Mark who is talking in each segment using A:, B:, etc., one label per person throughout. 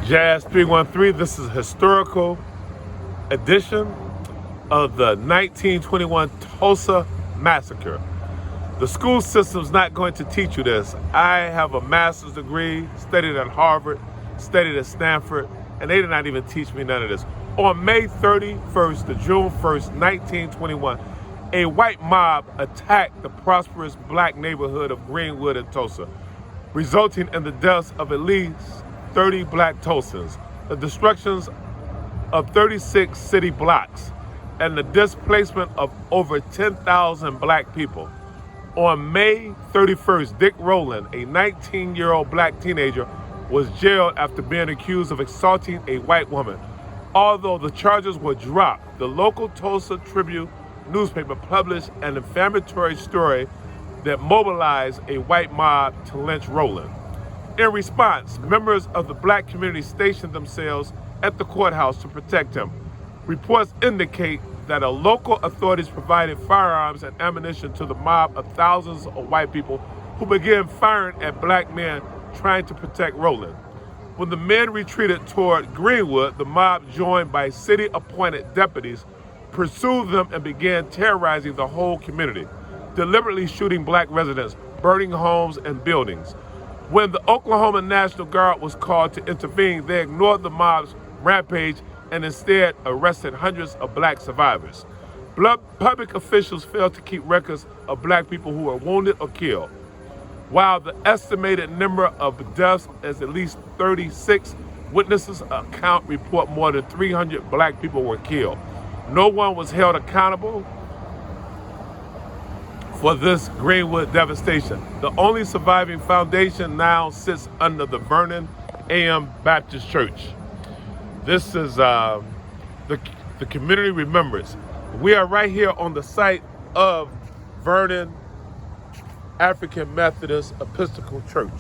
A: Jazz 313, this is a historical edition of the 1921 Tulsa Massacre. The school system's not going to teach you this. I have a master's degree, studied at Harvard, studied at Stanford, and they did not even teach me none of this. On May 31st to June 1st, 1921, a white mob attacked the prosperous black neighborhood of Greenwood in Tulsa, resulting in the deaths of at least 30 black Tulsans, the destructions of 36 city blocks, and the displacement of over 10,000 black people. On May 31st, Dick Rowland, a 19-year-old black teenager, was jailed after being accused of assaulting a white woman. Although the charges were dropped, the local Tulsa Tribune newspaper published an inflammatory story that mobilized a white mob to lynch Rowland. In response, members of the black community stationed themselves at the courthouse to protect him. Reports indicate that local authorities provided firearms and ammunition to the mob of thousands of white people who began firing at black men trying to protect Rowland. When the men retreated toward Greenwood, the mob, joined by city-appointed deputies, pursued them and began terrorizing the whole community, deliberately shooting black residents, burning homes and buildings. When the Oklahoma National Guard was called to intervene, they ignored the mob's rampage and instead arrested hundreds of black survivors. Public officials failed to keep records of black people who were wounded or killed. While the estimated number of deaths is at least 36, witnesses account report more than 300 black people were killed. No one was held accountable for this Greenwood devastation. The only surviving foundation now sits under the Vernon AM Baptist Church. This is the community remembrance. We are right here on the site of Vernon African Methodist Episcopal Church.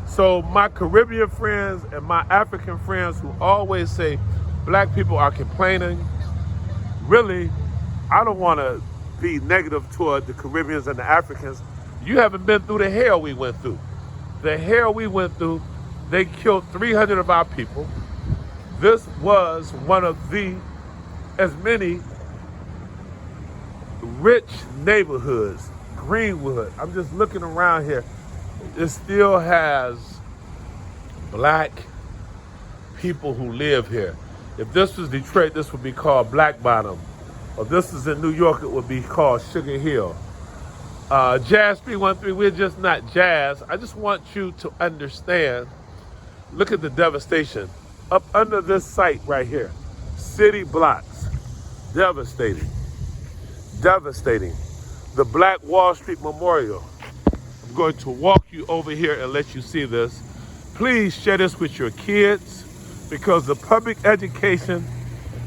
A: So my Caribbean friends and my African friends who always say black people are complaining, really, I don't want to be negative toward the Caribbeans and the Africans. You haven't been through the hell we went through. The hell we went through, they killed 300 of our people. This was one of as many rich neighborhoods, Greenwood. I'm just looking around here. It still has black people who live here. If this was Detroit, this would be called Black Bottom. Or this is in New York, it would be called Sugar Hill. Jazz 313, we're just not jazz. I just want you to understand, look at the devastation. Up under this site right here, city blocks, devastating, devastating. The Black Wall Street Memorial. I'm going to walk you over here and let you see this. Please share this with your kids, because the public education,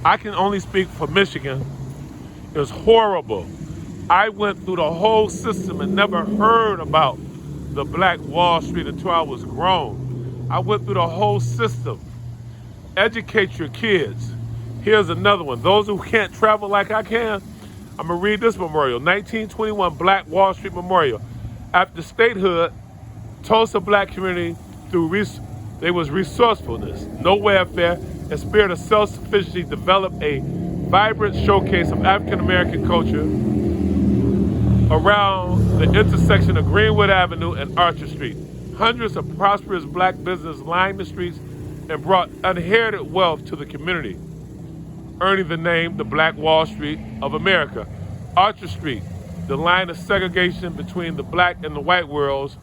A: I can only speak for Michigan, is horrible. I went through the whole system and never heard about the Black Wall Street until I was grown. I went through the whole system. Educate your kids. Here's another one. Those who can't travel like I can, I'm gonna read this memorial. 1921 Black Wall Street Memorial. After statehood, Tulsa black community there was resourcefulness, no welfare, and spirit of self-sufficiency developed a vibrant showcase of African American culture around the intersection of Greenwood Avenue and Archer Street. Hundreds of prosperous black businesses lined the streets and brought inherited wealth to the community, earning the name the Black Wall Street of America. Archer Street, the line of segregation between the black and the white worlds,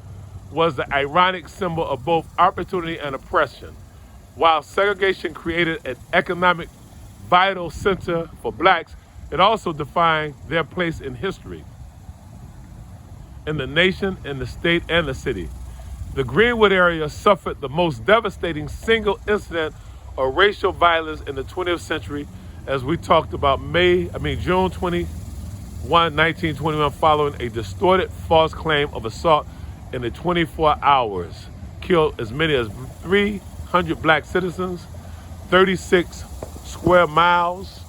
A: was the ironic symbol of both opportunity and oppression. While segregation created an economic vital center for blacks, it also defined their place in history, in the nation, in the state, and the city. The Greenwood area suffered the most devastating single incident of racial violence in the 20th century, as we talked about June 21, 1921, following a distorted false claim of assault in the 24 hours, killed as many as 300 black citizens, 36 square blocks,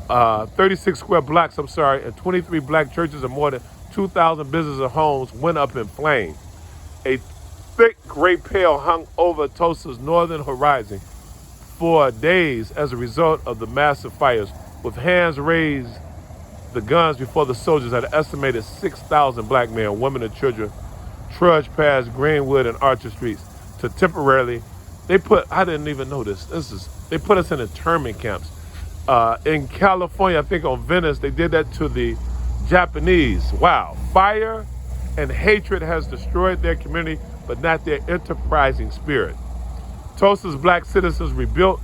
A: and 23 black churches and more than 2,000 businesses and homes went up in flames. A thick gray pale hung over Tulsa's northern horizon for days as a result of the massive fires. With hands raised, the guns before the soldiers had an estimated 6,000 black men, women, and children trudged past Greenwood and Archer Streets to temporarily, I didn't even know this, they put us in internment camps. In California, I think on Venice, they did that to the Japanese. Wow, fire and hatred has destroyed their community, but not their enterprising spirit. Tulsa's black citizens rebuilt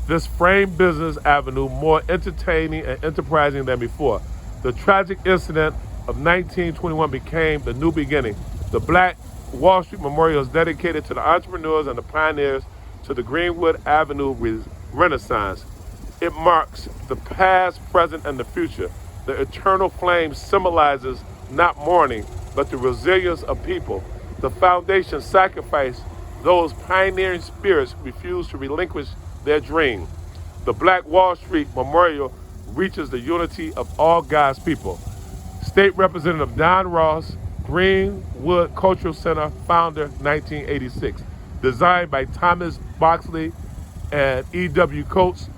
A: this framed business avenue more entertaining and enterprising than before. The tragic incident of 1921 became the new beginning. The Black Wall Street Memorial is dedicated to the entrepreneurs and the pioneers to the Greenwood Avenue Renaissance. It marks the past, present, and the future. The eternal flame symbolizes not mourning, but the resilience of people. The foundation sacrificed those pioneering spirits who refused to relinquish their dream. The Black Wall Street Memorial reaches the unity of all God's people. State Representative Don Ross, Greenwood Cultural Center, founder, 1986. Designed by Thomas Boxley and E.W. Coates.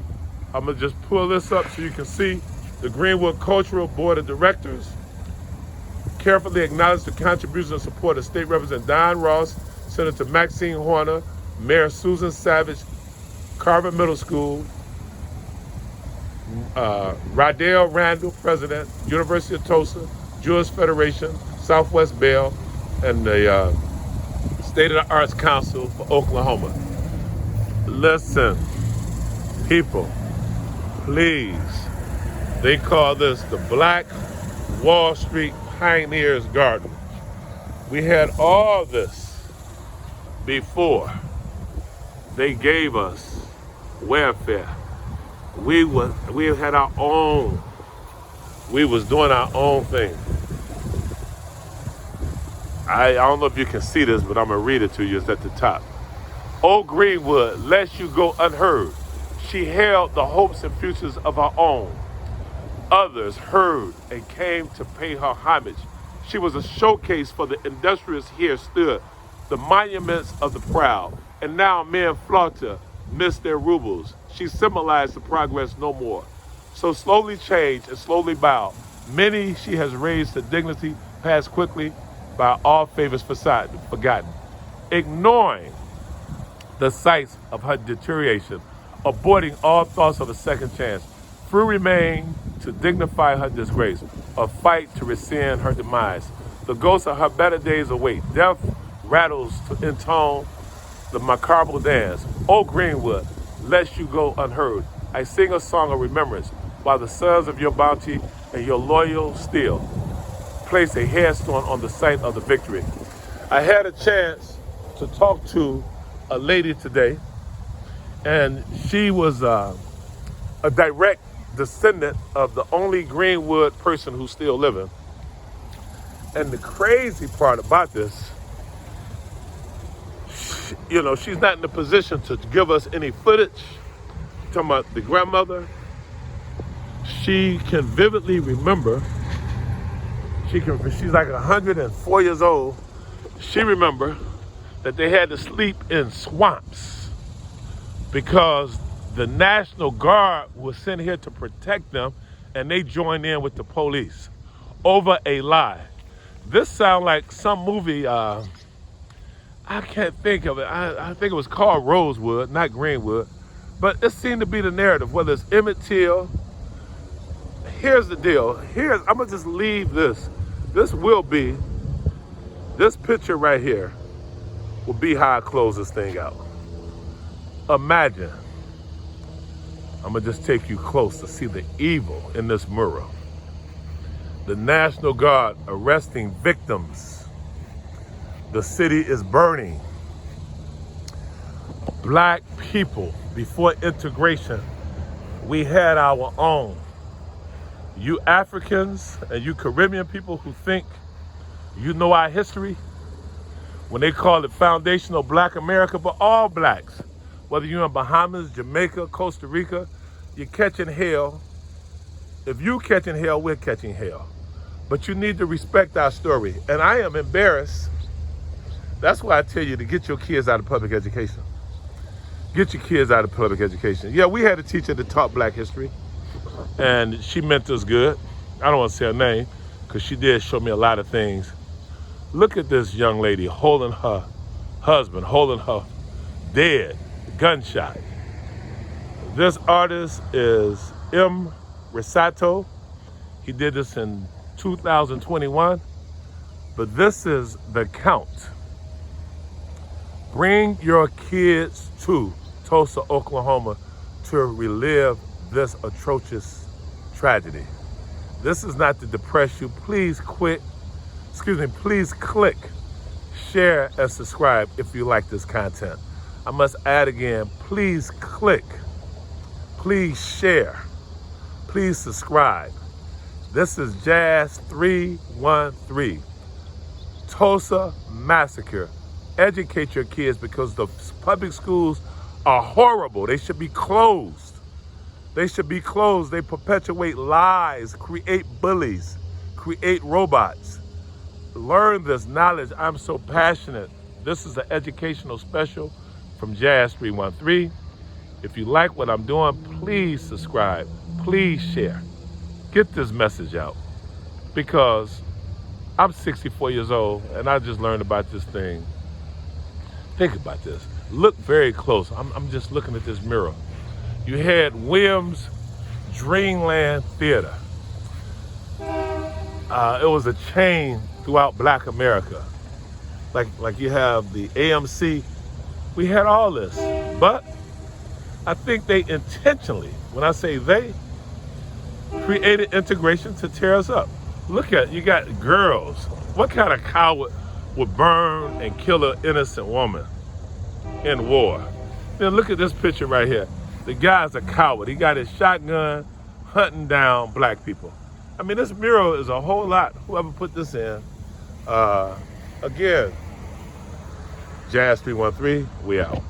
A: I'm gonna just pull this up so you can see the Greenwood Cultural Board of Directors. Carefully acknowledge the contributions and support of State Representative Don Ross, Senator Maxine Horner, Mayor Susan Savage, Carver Middle School, Radell Randall, President, University of Tulsa, Jewish Federation, Southwest Bell, and the State of the Arts Council for Oklahoma. Listen, people, please. They call this the Black Wall Street Pioneers Garden. We had all this before they gave us welfare. We had our own. We was doing our own thing. I don't know if you can see this, but I'm gonna read it to you. It's at the top. Oh, Greenwood, lest you go unheard. She held the hopes and futures of her own. Others heard and came to pay her homage. She was a showcase for the industrious. Here stood the monuments of the proud, and now men flaunt miss their rubles. She symbolized the progress no more. So slowly change and slowly bow. Many she has raised to dignity, passed quickly by all favors forgotten. Ignoring the sights of her deterioration, aborting all thoughts of a second chance. Few remain to dignify her disgrace, or fight to rescind her demise. The ghosts of her better days await. Death rattles to intone the macabre dance. O Greenwood, lest you go unheard, I sing a song of remembrance, while the sons of your bounty and your loyal steel place a headstone on the site of the victory. I had a chance to talk to a lady today, and she was a direct descendant of the only Greenwood person who's still living. And the crazy part about this, she's not in the position to give us any footage. Talking about the grandmother, she can vividly remember. She's like 104 years old. She remember that they had to sleep in swamps because the National Guard was sent here to protect them, and they joined in with the police over a lie. This sounds like some movie, I can't think of it. I think it was called Rosewood, not Greenwood. But it seemed to be the narrative, whether it's Emmett Till. Here's the deal. I'm gonna just leave this. This picture right here will be how I close this thing out. Imagine, I'm gonna just take you close to see the evil in this mural. The National Guard arresting victims. The city is burning. Black people, before integration, we had our own. You Africans and you Caribbean people who think you know our history, when they call it foundational Black America, but all blacks, whether you're in Bahamas, Jamaica, Costa Rica, you're catching hell. If you catching hell, we're catching hell. But you need to respect our story. And I am embarrassed That's why I tell you to get your kids out of public education. Get your kids out of public education. Yeah, we had a teacher that taught black history, and she meant us good. I don't want to say her name, because she did show me a lot of things. Look at this young lady holding her husband, holding her dead, gunshot. This artist is M. Risato. He did this in 2021, but this is the count. Bring your kids to Tulsa, Oklahoma to relive this atrocious tragedy. This is not to depress you. Please click share and subscribe if you like this content. I must add again, please click, please share, please subscribe. This is Jazz 313, Tulsa Massacre. Educate your kids, because the public schools are horrible. They should be closed. They should be closed. They perpetuate lies, create bullies, create robots. Learn this knowledge. I'm so passionate. This is an educational special from Jazz 313. If you like what I'm doing, please subscribe. Please share. Get this message out, because I'm 64 years old and I just learned about this thing. Think about this. Look very close. I'm just looking at this mirror. You had Williams Dreamland Theater. It was a chain throughout Black America. Like you have the AMC. We had all this. But I think they intentionally, when I say they, created integration to tear us up. Look at, you got girls. What kind of coward would burn and kill an innocent woman in war? Then look at this picture right here. The guy's a coward. He got his shotgun hunting down black people. I mean, this mural is a whole lot. Whoever put this in. Again, Jazz 313, we out.